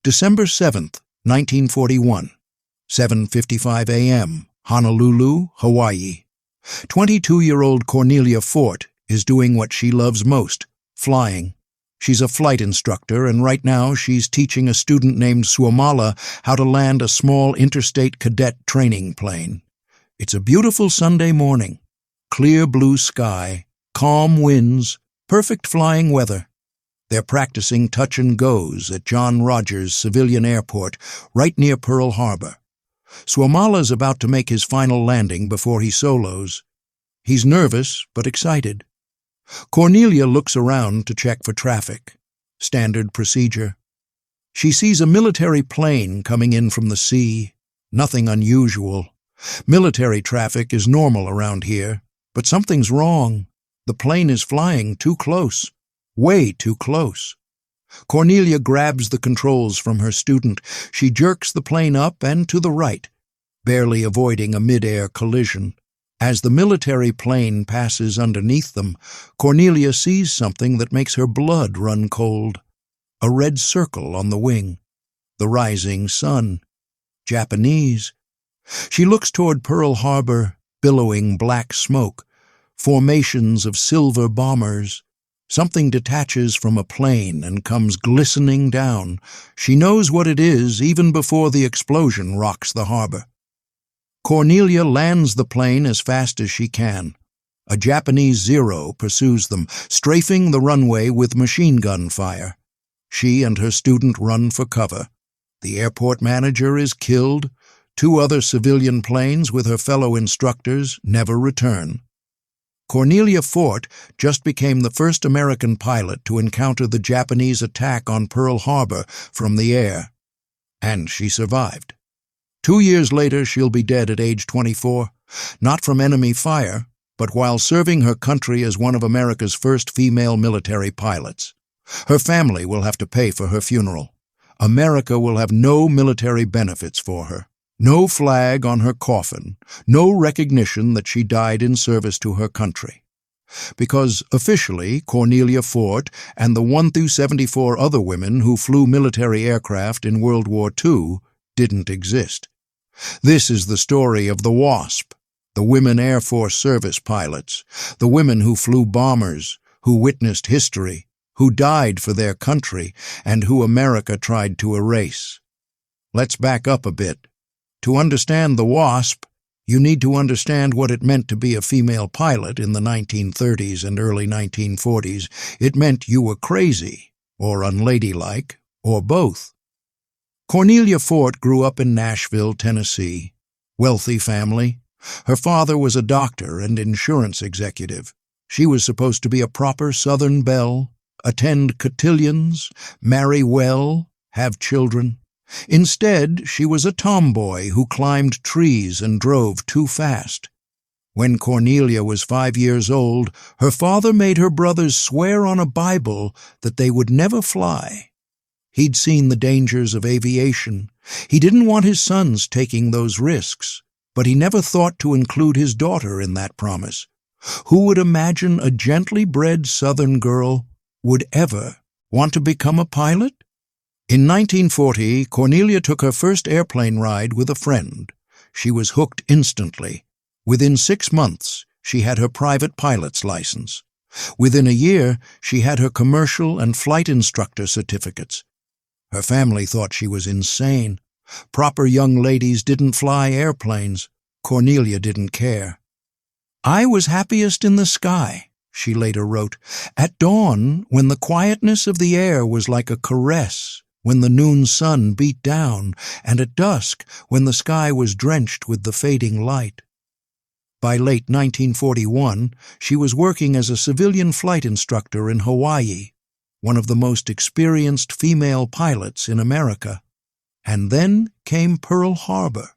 December 7th, 1941, 7:55 a.m., Honolulu, Hawaii. 22-year-old Cornelia Fort is doing what she loves most, flying. She's a flight instructor, and right now she's teaching a student named Suomala how to land a small interstate cadet training plane. It's a beautiful Sunday morning. Clear blue sky, calm winds, perfect flying weather. They're practicing touch and goes at John Rogers Civilian Airport, right near Pearl Harbor. Suomala's about to make his final landing before he solos. He's nervous but excited. Cornelia looks around to check for traffic. Standard procedure. She sees a military plane coming in from the sea. Nothing unusual. Military traffic is normal around here, but something's wrong. The plane is flying too close. Way too close. Cornelia grabs the controls from her student. She jerks the plane up and to the right, barely avoiding a mid-air collision. As the military plane passes underneath them, Cornelia sees something that makes her blood run cold. A red circle on the wing. The rising sun. Japanese. She looks toward Pearl Harbor, billowing black smoke. Formations of silver bombers. Something detaches from a plane and comes glistening down. She knows what it is even before the explosion rocks the harbor. Cornelia lands the plane as fast as she can. A Japanese Zero pursues them, strafing the runway with machine gun fire. She and her student run for cover. The airport manager is killed. 2 other civilian planes with her fellow instructors never return. Cornelia Fort just became the first American pilot to encounter the Japanese attack on Pearl Harbor from the air. And she survived. 2 years later, she'll be dead at age 24, not from enemy fire, but while serving her country as one of America's first female military pilots. Her family will have to pay for her funeral. America will have no military benefits for her. No flag on her coffin, no recognition that she died in service to her country. Because officially, Cornelia Fort and the 1 through 74 other women who flew military aircraft in World War II didn't exist. This is the story of the WASP, the Women Air Force Service pilots, the women who flew bombers, who witnessed history, who died for their country, and who America tried to erase. Let's back up a bit. To understand the WASP, you need to understand what it meant to be a female pilot in the 1930s and early 1940s. It meant you were crazy, or unladylike, or both. Cornelia Fort grew up in Nashville, Tennessee. Wealthy family. Her father was a doctor and insurance executive. She was supposed to be a proper Southern belle, attend cotillions, marry well, have children. Instead, she was a tomboy who climbed trees and drove too fast. When Cornelia was 5 years old, her father made her brothers swear on a Bible that they would never fly. He'd seen the dangers of aviation. He didn't want his sons taking those risks, but he never thought to include his daughter in that promise. Who would imagine a gently bred Southern girl would ever want to become a pilot? In 1940, Cornelia took her first airplane ride with a friend. She was hooked instantly. Within 6 months, she had her private pilot's license. Within a year, she had her commercial and flight instructor certificates. Her family thought she was insane. Proper young ladies didn't fly airplanes. Cornelia didn't care. "I was happiest in the sky," she later wrote, "at dawn when the quietness of the air was like a caress, when the noon sun beat down, and at dusk when the sky was drenched with the fading light." By late 1941, she was working as a civilian flight instructor in Hawaii, one of the most experienced female pilots in America. And then came Pearl Harbor.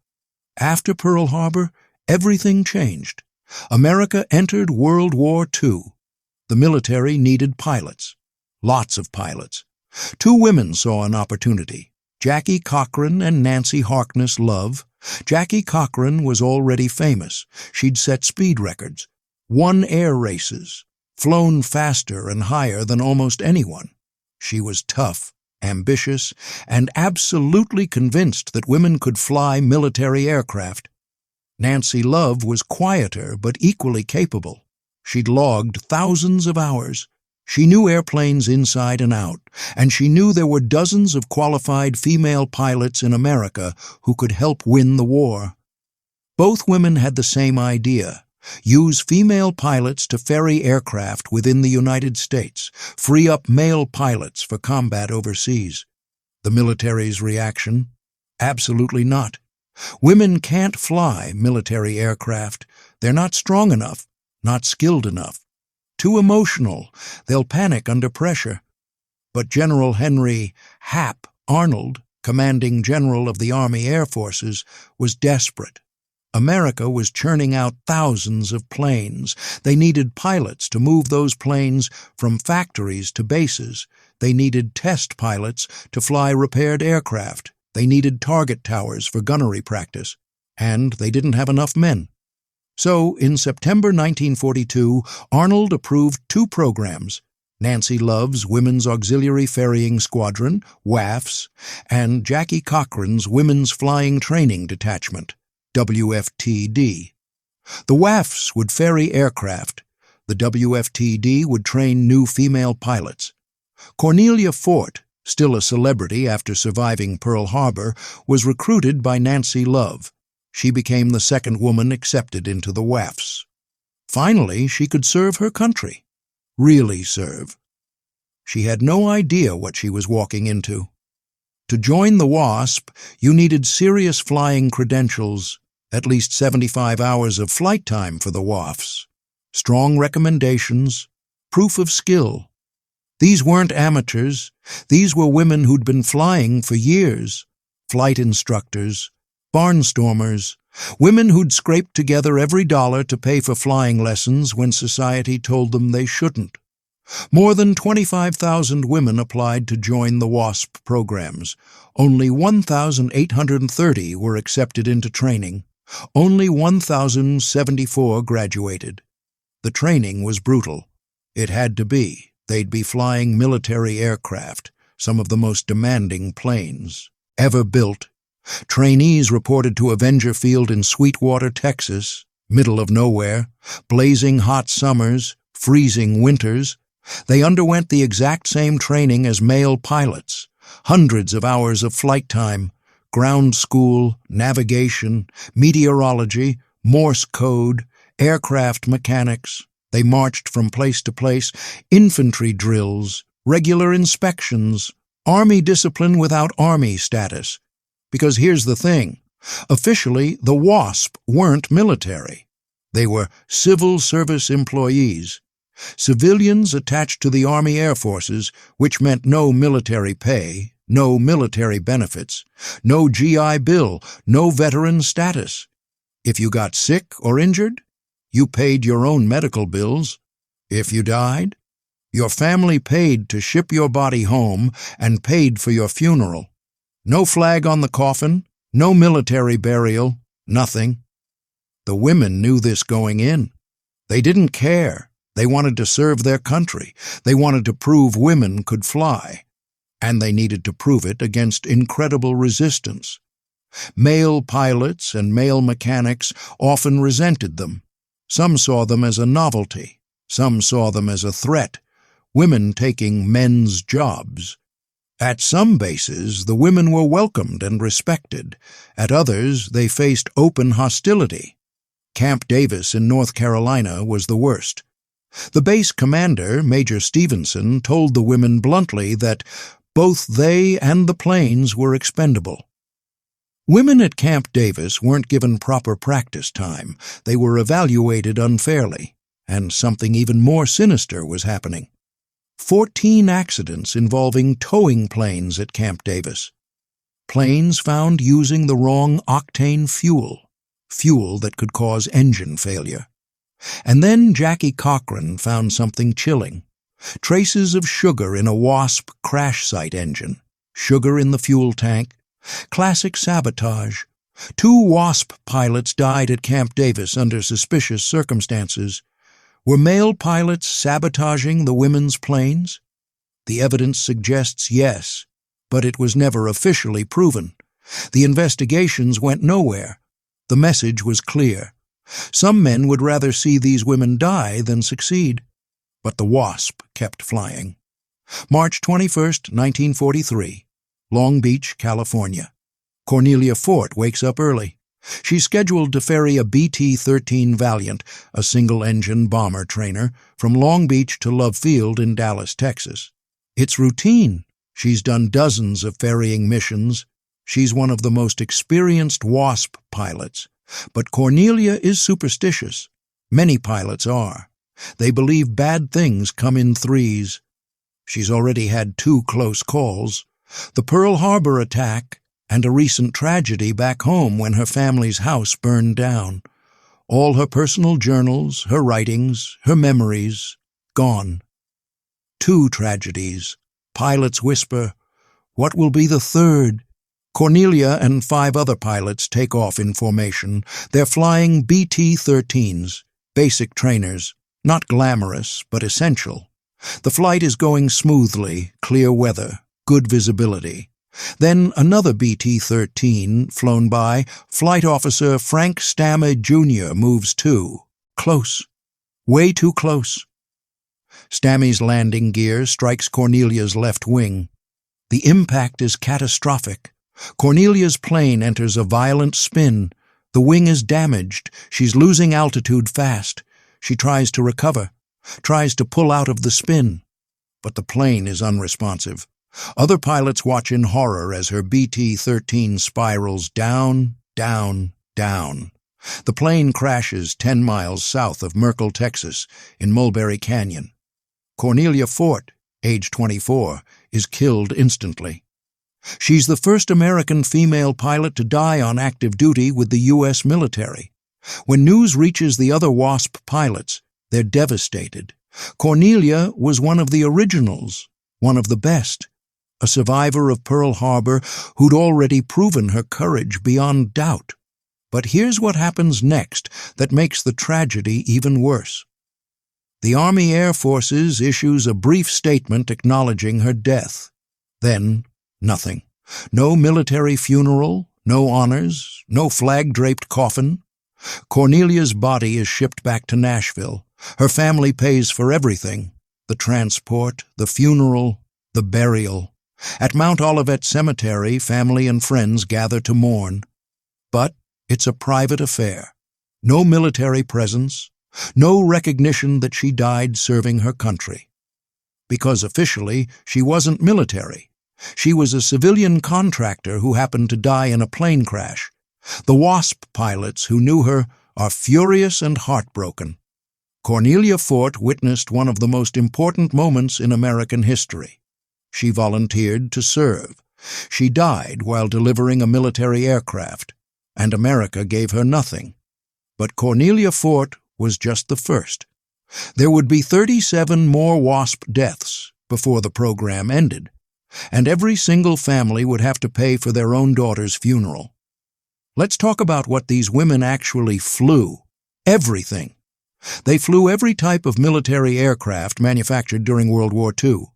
After Pearl Harbor, everything changed. America entered World War II. The military needed pilots. Lots of pilots. 2 women saw an opportunity, Jackie Cochran and Nancy Harkness Love. Jackie Cochran was already famous. She'd set speed records, won air races, flown faster and higher than almost anyone. She was tough, ambitious, and absolutely convinced that women could fly military aircraft. Nancy Love was quieter but equally capable. She'd logged thousands of hours. She knew airplanes inside and out, and she knew there were dozens of qualified female pilots in America who could help win the war. Both women had the same idea: use female pilots to ferry aircraft within the United States, free up male pilots for combat overseas. The military's reaction? Absolutely not. Women can't fly military aircraft. They're not strong enough, not skilled enough. Too emotional, they'll panic under pressure. But General Henry "Hap" Arnold, commanding general of the Army Air Forces, was desperate. America was churning out thousands of planes. They needed pilots to move those planes from factories to bases. They needed test pilots to fly repaired aircraft. They needed target towers for gunnery practice. And they didn't have enough men. So, in September 1942, Arnold approved two programs: Nancy Love's Women's Auxiliary Ferrying Squadron, WAFs, and Jackie Cochran's Women's Flying Training Detachment, WFTD. The WAFs would ferry aircraft. The WFTD would train new female pilots. Cornelia Fort, still a celebrity after surviving Pearl Harbor, was recruited by Nancy Love. She became the second woman accepted into the WAFs. Finally, she could serve her country. Really serve. She had no idea what she was walking into. To join the WASP, you needed serious flying credentials, at least 75 hours of flight time for the WAFs, strong recommendations, proof of skill. These weren't amateurs. These were women who'd been flying for years, flight instructors, barnstormers, women who'd scraped together every dollar to pay for flying lessons when society told them they shouldn't. More than 25,000 women applied to join the WASP programs. Only 1,830 were accepted into training. Only 1,074 graduated. The training was brutal. It had to be. They'd be flying military aircraft, some of the most demanding planes ever built. Trainees reported to Avenger Field in Sweetwater, Texas, middle of nowhere, blazing hot summers, freezing winters. They underwent the exact same training as male pilots, hundreds of hours of flight time, ground school, navigation, meteorology, Morse code, aircraft mechanics. They marched from place to place, infantry drills, regular inspections, Army discipline without Army status. Because here's the thing, officially the WASP weren't military. They were civil service employees, civilians attached to the Army Air Forces, which meant no military pay, no military benefits, no GI Bill, no veteran status. If you got sick or injured, you paid your own medical bills. If you died, your family paid to ship your body home and paid for your funeral. No flag on the coffin, no military burial, nothing. The women knew this going in. They didn't care. They wanted to serve their country. They wanted to prove women could fly. And they needed to prove it against incredible resistance. Male pilots and male mechanics often resented them. Some saw them as a novelty. Some saw them as a threat. Women taking men's jobs. At some bases, the women were welcomed and respected. At others, they faced open hostility. Camp Davis in North Carolina was the worst. The base commander, Major Stevenson, told the women bluntly that both they and the planes were expendable. Women at Camp Davis weren't given proper practice time. They were evaluated unfairly, and something even more sinister was happening. 14 accidents involving towing planes at Camp Davis. Planes found using the wrong octane fuel that could cause engine failure. And then Jackie Cochran found something chilling. Traces of sugar in a WASP crash site engine. Sugar in the fuel tank. Classic sabotage. 2 WASP pilots died at Camp Davis under suspicious circumstances. Were male pilots sabotaging the women's planes? The evidence suggests yes. but it was never officially proven. The investigations went nowhere. The message was clear. Some men would rather see these women die than succeed. But the WASP kept flying. March 21st, 1943, Long Beach, California. Cornelia Fort wakes up early. She's scheduled to ferry a BT-13 Valiant, a single-engine bomber trainer, from Long Beach to Love Field in Dallas, Texas. It's routine. She's done dozens of ferrying missions. She's one of the most experienced WASP pilots. But Cornelia is superstitious. Many pilots are. They believe bad things come in threes. She's already had 2 close calls. The Pearl Harbor attack and a recent tragedy back home when her family's house burned down. All her personal journals, her writings, her memories, gone. 2 tragedies. Pilots whisper, "What will be the third?" Cornelia and 5 other pilots take off in formation. They're flying BT-13s, basic trainers, not glamorous, but essential. The flight is going smoothly, clear weather, good visibility. Then another BT-13, flown by, Flight Officer Frank Stammer Jr. moves too. Close. Way too close. Stammy's landing gear strikes Cornelia's left wing. The impact is catastrophic. Cornelia's plane enters a violent spin. The wing is damaged. She's losing altitude fast. She tries to recover, tries to pull out of the spin. But the plane is unresponsive. Other pilots watch in horror as her BT-13 spirals down, down, down. The plane crashes 10 miles south of Merkel, Texas, in Mulberry Canyon. Cornelia Fort, age 24, is killed instantly. She's the first American female pilot to die on active duty with the U.S. military. When news reaches the other WASP pilots, they're devastated. Cornelia was one of the originals, one of the best, a survivor of Pearl Harbor who'd already proven her courage beyond doubt. But here's what happens next that makes the tragedy even worse. The Army Air Forces issues a brief statement acknowledging her death. Then, nothing. No military funeral, no honors, no flag-draped coffin. Cornelia's body is shipped back to Nashville. Her family pays for everything: the transport, the funeral, the burial. At Mount Olivet Cemetery, family and friends gather to mourn. But it's a private affair. No military presence, no recognition that she died serving her country. Because officially, she wasn't military. She was a civilian contractor who happened to die in a plane crash. The WASP pilots who knew her are furious and heartbroken. Cornelia Fort witnessed one of the most important moments in American history. She volunteered to serve. She died while delivering a military aircraft, and America gave her nothing. But Cornelia Fort was just the first. There would be 37 more WASP deaths before the program ended, and every single family would have to pay for their own daughter's funeral. Let's talk about what these women actually flew. Everything. They flew every type of military aircraft manufactured during World War II.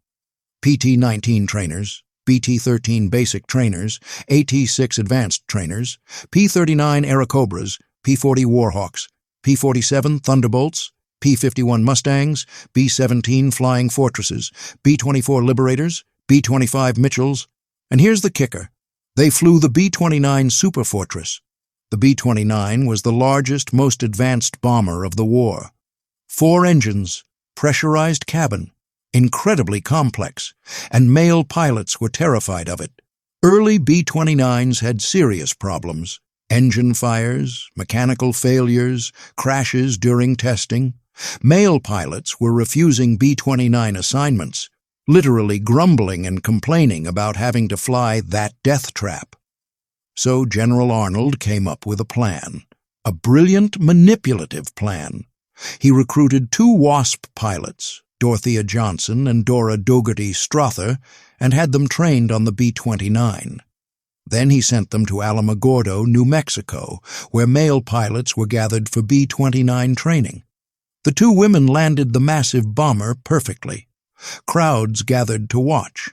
PT-19 trainers, BT-13 basic trainers, AT-6 advanced trainers, P-39 Airacobras, P-40 Warhawks, P-47 Thunderbolts, P-51 Mustangs, B-17 Flying Fortresses, B-24 Liberators, B-25 Mitchells. And here's the kicker. They flew the B-29 Superfortress. The B-29 was the largest, most advanced bomber of the war. 4 engines, pressurized cabin, incredibly complex, and male pilots were terrified of it. Early B-29s had serious problems: engine fires, mechanical failures, crashes during testing. Male pilots were refusing B-29 assignments, literally grumbling and complaining about having to fly that death trap. So General Arnold came up with a plan, a brilliant, manipulative plan. He recruited 2 WASP pilots, Dorothea Johnson and Dora Dougherty Strother, and had them trained on the B-29. Then he sent them to Alamogordo, New Mexico, where male pilots were gathered for B-29 training. The 2 women landed the massive bomber perfectly. Crowds gathered to watch.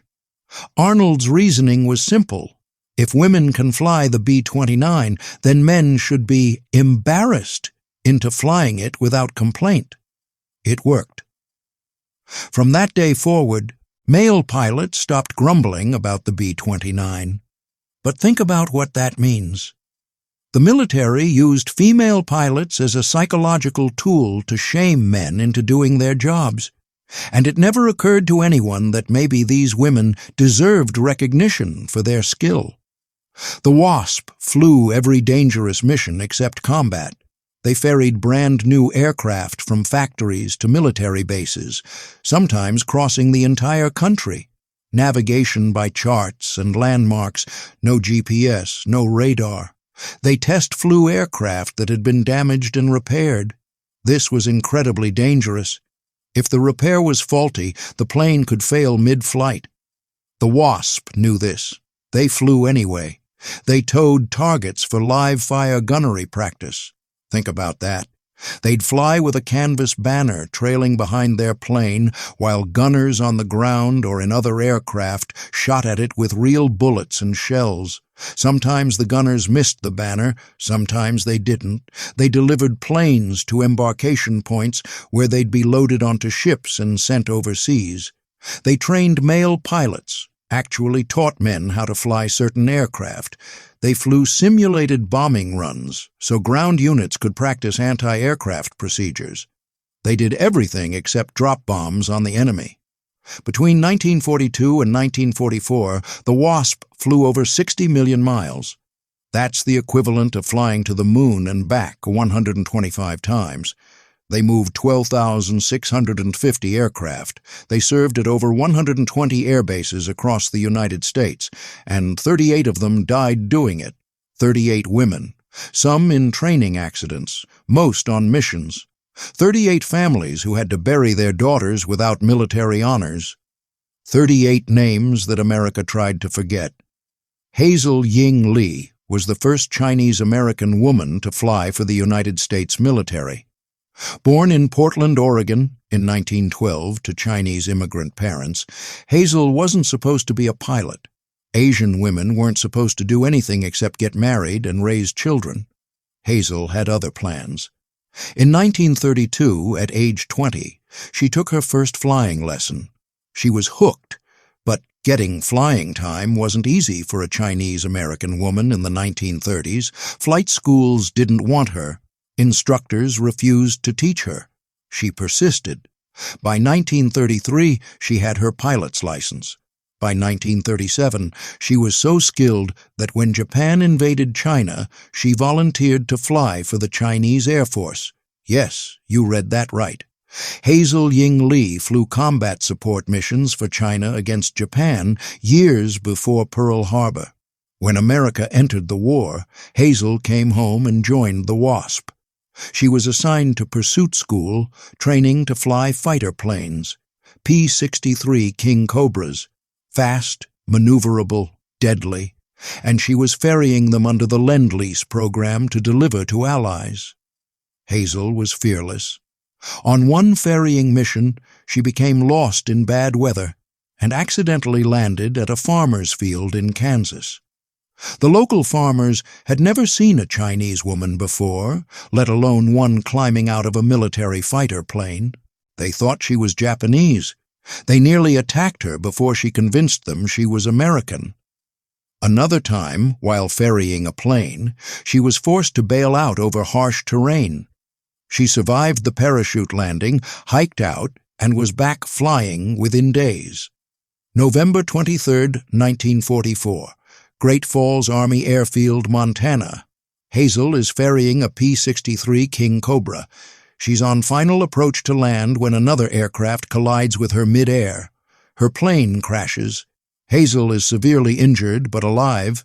Arnold's reasoning was simple. If women can fly the B-29, then men should be embarrassed into flying it without complaint. It worked. From that day forward, male pilots stopped grumbling about the B-29. But think about what that means. The military used female pilots as a psychological tool to shame men into doing their jobs. And it never occurred to anyone that maybe these women deserved recognition for their skill. The WASP flew every dangerous mission except combat. They ferried brand new aircraft from factories to military bases, sometimes crossing the entire country. Navigation by charts and landmarks, no GPS, no radar. They test flew aircraft that had been damaged and repaired. This was incredibly dangerous. If the repair was faulty, the plane could fail mid-flight. The WASP knew this. They flew anyway. They towed targets for live-fire gunnery practice. Think about that. They'd fly with a canvas banner trailing behind their plane while gunners on the ground or in other aircraft shot at it with real bullets and shells. Sometimes the gunners missed the banner, sometimes they didn't. They delivered planes to embarkation points where they'd be loaded onto ships and sent overseas. They trained male pilots, actually taught men how to fly certain aircraft. They flew simulated bombing runs so ground units could practice anti-aircraft procedures. They did everything except drop bombs on the enemy. Between 1942 and 1944, the WASP flew over 60 million miles. That's the equivalent of flying to the moon and back 125 times. They moved 12,650 aircraft. They served at over 120 air bases across the United States, and 38 of them died doing it. 38 women, some in training accidents, most on missions. 38 families who had to bury their daughters without military honors. 38 names that America tried to forget. Hazel Ying Lee was the first Chinese-American woman to fly for the United States military. Born in Portland, Oregon, in 1912 to Chinese immigrant parents, Hazel wasn't supposed to be a pilot. Asian women weren't supposed to do anything except get married and raise children. Hazel had other plans. In 1932, at age 20, she took her first flying lesson. She was hooked, but getting flying time wasn't easy for a Chinese-American woman in the 1930s. Flight schools didn't want her. Instructors refused to teach her. She persisted. By 1933, she had her pilot's license. By 1937, she was so skilled that when Japan invaded China, she volunteered to fly for the Chinese Air Force. Yes, you read that right. Hazel Ying Lee flew combat support missions for China against Japan years before Pearl Harbor. When America entered the war, Hazel came home and joined the WASP. She was assigned to pursuit school, training to fly fighter planes, P-63 King Cobras, fast, maneuverable, deadly, and she was ferrying them under the Lend-Lease program to deliver to Allies. Hazel was fearless. On one ferrying mission, she became lost in bad weather and accidentally landed at a farmer's field in Kansas. The local farmers had never seen a Chinese woman before, let alone one climbing out of a military fighter plane. They thought she was Japanese. They nearly attacked her before she convinced them she was American. Another time, while ferrying a plane, she was forced to bail out over harsh terrain. She survived the parachute landing, hiked out, and was back flying within days. November 23, 1944. Great Falls Army Airfield, Montana. Hazel is ferrying a P-63 King Cobra. She's on final approach to land when another aircraft collides with her mid-air. Her plane crashes. Hazel is severely injured but alive.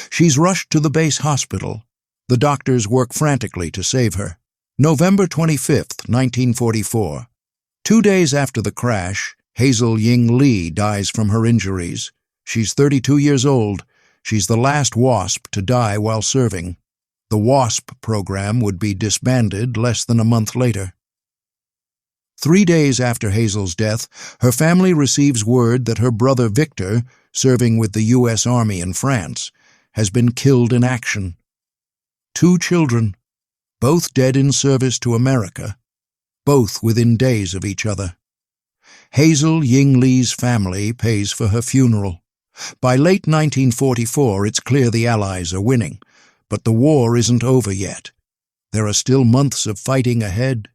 She's rushed to the base hospital. The doctors work frantically to save her. November 25, 1944. 2 days after the crash, Hazel Ying Lee dies from her injuries. She's 32 years old. She's the last WASP to die while serving. The WASP program would be disbanded less than a month later. 3 days after Hazel's death, her family receives word that her brother Victor, serving with the U.S. Army in France, has been killed in action. 2 children, both dead in service to America, both within days of each other. Hazel Ying Lee's family pays for her funeral. By late 1944, it's clear the Allies are winning, but the war isn't over yet. There are still months of fighting ahead.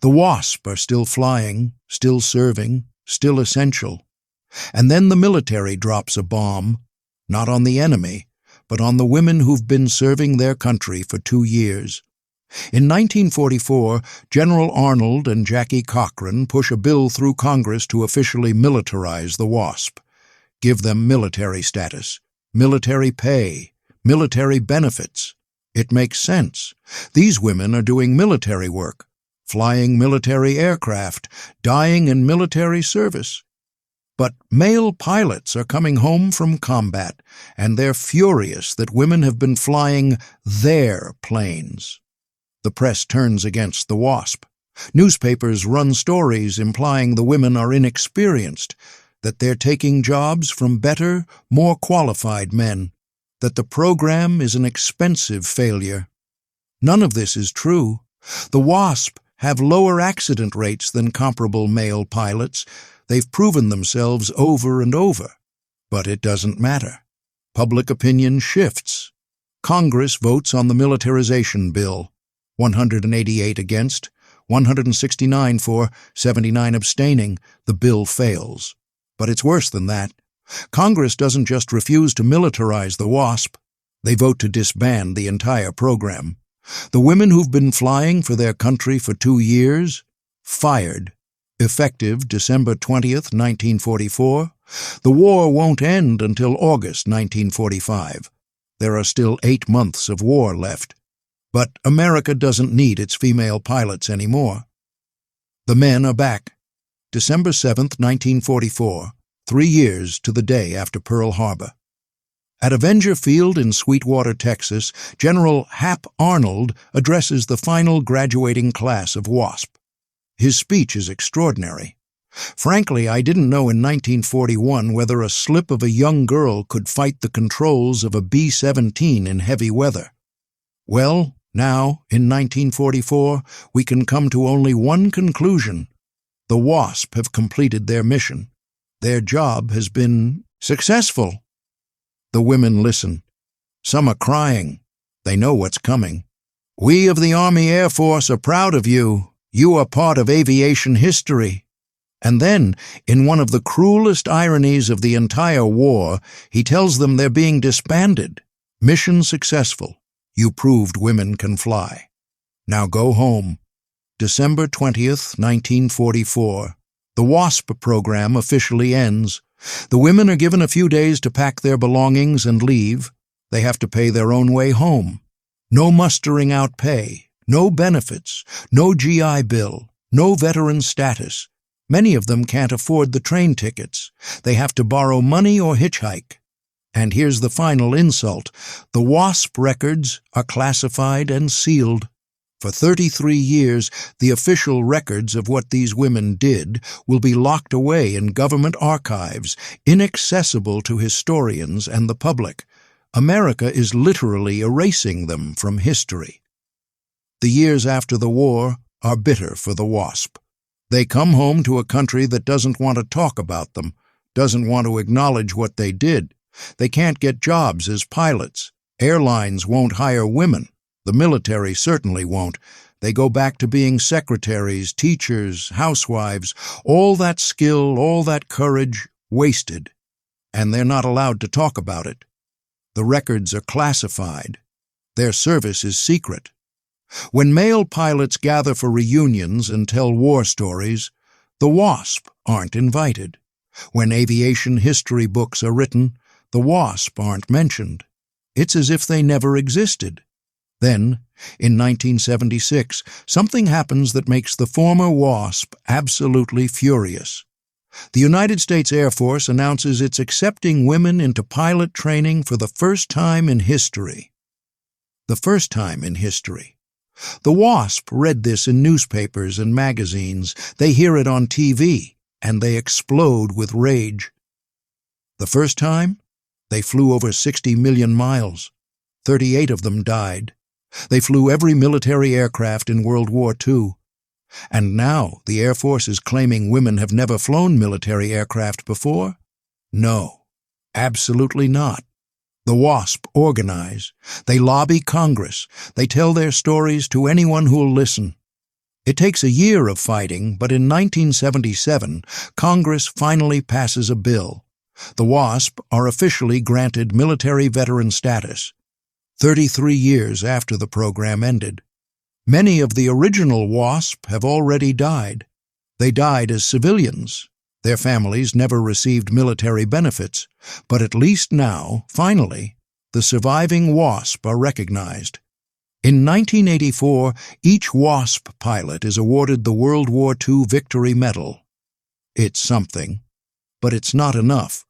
The WASP are still flying, still serving, still essential. And then the military drops a bomb, not on the enemy, but on the women who've been serving their country for 2 years. In 1944, General Arnold and Jackie Cochran push a bill through Congress to officially militarize the WASP, give them military status, military pay, military benefits. It makes sense. These women are doing military work, flying military aircraft, dying in military service. But male pilots are coming home from combat, and they're furious that women have been flying their planes. The press turns against the WASP. Newspapers run stories implying the women are inexperienced, that they're taking jobs from better, more qualified men, that the program is an expensive failure. None of this is true. The WASP have lower accident rates than comparable male pilots. They've proven themselves over and over. But it doesn't matter. Public opinion shifts. Congress votes on the militarization bill. 188 against, 169 for, 79 abstaining. The bill fails. But it's worse than that. Congress doesn't just refuse to militarize the WASP. They vote to disband the entire program. The women who've been flying for their country for 2 years, fired. Effective December 20th, 1944. The war won't end until August 1945. There are still 8 months of war left. But America doesn't need its female pilots anymore. The men are back. December 7th, 1944, 3 years to the day after Pearl Harbor. At Avenger Field in Sweetwater, Texas, General Hap Arnold addresses the final graduating class of WASP. His speech is extraordinary. Frankly, I didn't know in 1941 whether a slip of a young girl could fight the controls of a B-17 in heavy weather. Well, now, in 1944, we can come to only one conclusion. The WASP have completed their mission. Their job has been successful. The women listen. Some are crying. They know what's coming. We of the Army Air Force are proud of you. You are part of aviation history. And then, in one of the cruelest ironies of the entire war, he tells them they're being disbanded. Mission successful. You proved women can fly. Now go home. December 20th, 1944. The WASP program officially ends. The women are given a few days to pack their belongings and leave. They have to pay their own way home. No mustering out pay, no benefits, no GI Bill, no veteran status. Many of them can't afford the train tickets. They have to borrow money or hitchhike. And here's the final insult. The WASP records are classified and sealed. For 33 years, the official records of what these women did will be locked away in government archives, inaccessible to historians and the public. America is literally erasing them from history. The years after the war are bitter for the WASP. They come home to a country that doesn't want to talk about them, doesn't want to acknowledge what they did. They can't get jobs as pilots. Airlines won't hire women. The military certainly won't. They go back to being secretaries, teachers, housewives. All that skill, all that courage, wasted. And they're not allowed to talk about it. The records are classified. Their service is secret. When male pilots gather for reunions and tell war stories, the WASP aren't invited. When aviation history books are written, the WASP aren't mentioned. It's as if they never existed. Then, in 1976, something happens that makes the former WASP absolutely furious. The United States Air Force announces it's accepting women into pilot training for the first time in history. The first time in history. The WASP read this in newspapers and magazines. They hear it on TV, and they explode with rage. The first time, they flew over 60 million miles. 38 of them died. They flew every military aircraft in World War II. And now the Air Force is claiming women have never flown military aircraft before? No, absolutely not. The WASP organize. They lobby Congress. They tell their stories to anyone who'll listen. It takes a year of fighting, but in 1977, Congress finally passes a bill. The WASP are officially granted military veteran status, 33 years after the program ended. Many of the original WASP have already died. They died as civilians. Their families never received military benefits, but at least now, finally, the surviving WASP are recognized. In 1984, each WASP pilot is awarded the World War II Victory Medal. It's something, but it's not enough.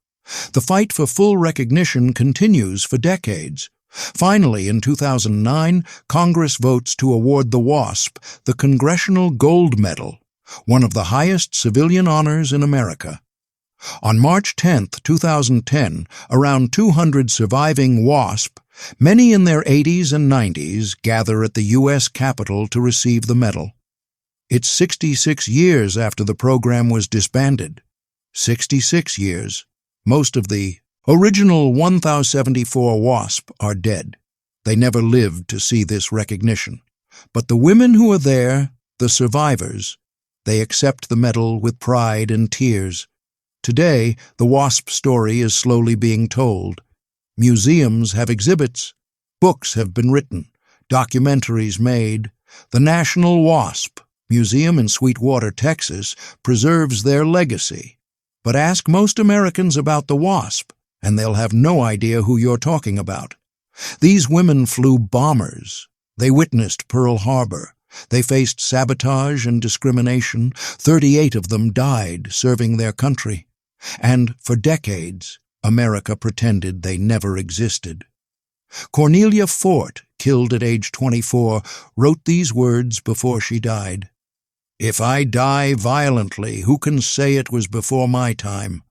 The fight for full recognition continues for decades. Finally, in 2009, Congress votes to award the WASP the Congressional Gold Medal, one of the highest civilian honors in America. On March 10, 2010, around 200 surviving WASP, many in their 80s and 90s, gather at the U.S. Capitol to receive the medal. It's 66 years after the program was disbanded. 66 years. Most of the original 1,074 WASP are dead. They never lived to see this recognition. But the women who are there, the survivors, they accept the medal with pride and tears. Today, the WASP story is slowly being told. Museums have exhibits. Books have been written. Documentaries made. The National WASP Museum in Sweetwater, Texas, preserves their legacy. But ask most Americans about the WASP, and they'll have no idea who you're talking about. These women flew bombers. They witnessed Pearl Harbor. They faced sabotage and discrimination. 38 of them died serving their country. And for decades, America pretended they never existed. Cornelia Fort, killed at age 24, wrote these words before she died. "If I die violently, who can say it was before my time?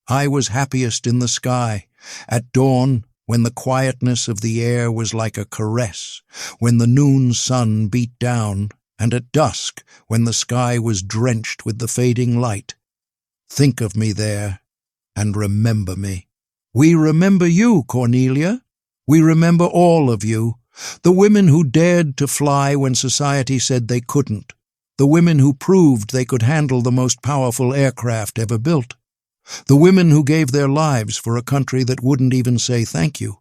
I was happiest in the sky, at dawn, when the quietness of the air was like a caress, when the noon sun beat down, and at dusk, when the sky was drenched with the fading light. Think of me there, and remember me." We remember you, Cornelia. We remember all of you. The women who dared to fly when society said they couldn't. The women who proved they could handle the most powerful aircraft ever built. The women who gave their lives for a country that wouldn't even say thank you.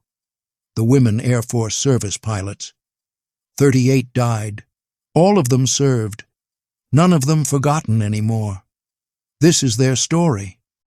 The women Air Force service pilots. 38 died. All of them served. None of them forgotten anymore. This is their story.